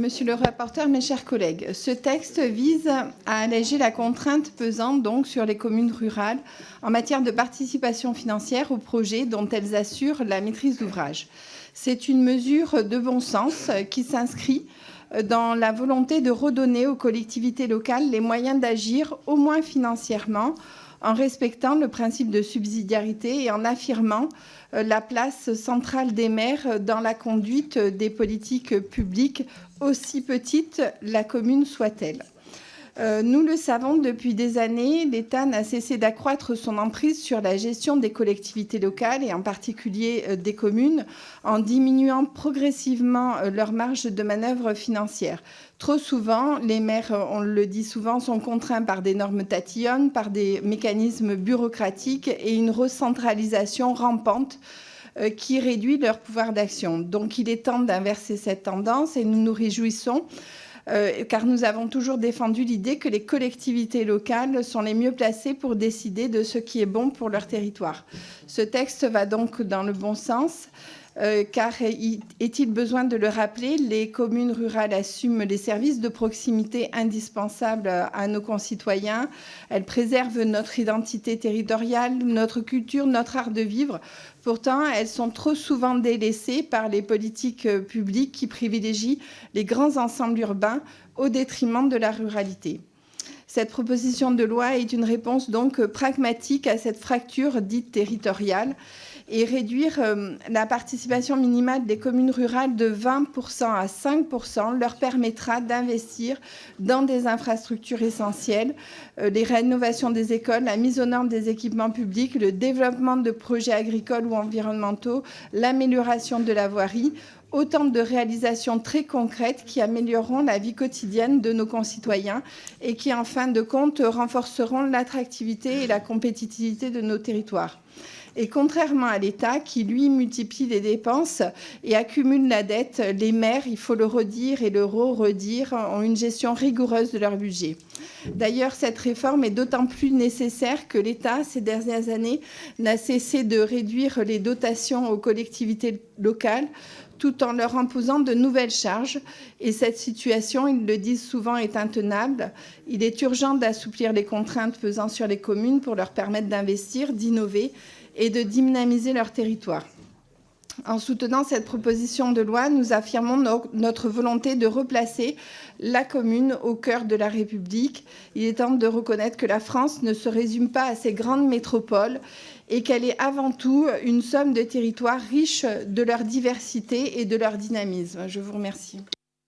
Monsieur le rapporteur, mes chers collègues. Ce texte vise à alléger la contrainte pesant donc sur les communes rurales en matière de participation financière aux projets dont elles assurent la maîtrise d'ouvrage. C'est une mesure de bon sens qui s'inscrit dans la volonté de redonner aux collectivités locales les moyens d'agir, au moins financièrement, en respectant le principe de subsidiarité et en affirmant la place centrale des maires dans la conduite des politiques publiques, aussi petite la commune soit-elle. Nous le savons depuis des années, l'État n'a cessé d'accroître son emprise sur la gestion des collectivités locales et en particulier des communes en diminuant progressivement leur marge de manœuvre financière. Trop souvent, les maires, on le dit souvent, sont contraints par des normes tatillonnes, par des mécanismes bureaucratiques et une recentralisation rampante qui réduit leur pouvoir d'action. Donc il est temps d'inverser cette tendance et nous nous réjouissons car nous avons toujours défendu l'idée que les collectivités locales sont les mieux placées pour décider de ce qui est bon pour leur territoire. Ce texte va donc dans le bon sens, car est-il besoin de le rappeler, les communes rurales assument les services de proximité indispensables à nos concitoyens. Elles préservent notre identité territoriale, notre culture, notre art de vivre. Pourtant, elles sont trop souvent délaissées par les politiques publiques qui privilégient les grands ensembles urbains au détriment de la ruralité. Cette proposition de loi est une réponse donc pragmatique à cette fracture dite territoriale et réduire la participation minimale des communes rurales de 20% à 5% leur permettra d'investir dans des infrastructures essentielles, les rénovations des écoles, la mise aux normes des équipements publics, le développement de projets agricoles ou environnementaux, l'amélioration de la voirie, autant de réalisations très concrètes qui amélioreront la vie quotidienne de nos concitoyens et qui, en fin de compte, renforceront l'attractivité et la compétitivité de nos territoires. Et contrairement à l'État, qui, lui, multiplie les dépenses et accumule la dette, les maires, il faut le redire et le redire, ont une gestion rigoureuse de leur budget. D'ailleurs, cette réforme est d'autant plus nécessaire que l'État, ces dernières années, n'a cessé de réduire les dotations aux collectivités locales, tout en leur imposant de nouvelles charges. Et cette situation, ils le disent souvent, est intenable. Il est urgent d'assouplir les contraintes pesant sur les communes pour leur permettre d'investir, d'innover et de dynamiser leur territoire. En soutenant cette proposition de loi, nous affirmons notre volonté de replacer la commune au cœur de la République. Il est temps de reconnaître que la France ne se résume pas à ces grandes métropoles et qu'elle est avant tout une somme de territoires riches de leur diversité et de leur dynamisme. Je vous remercie.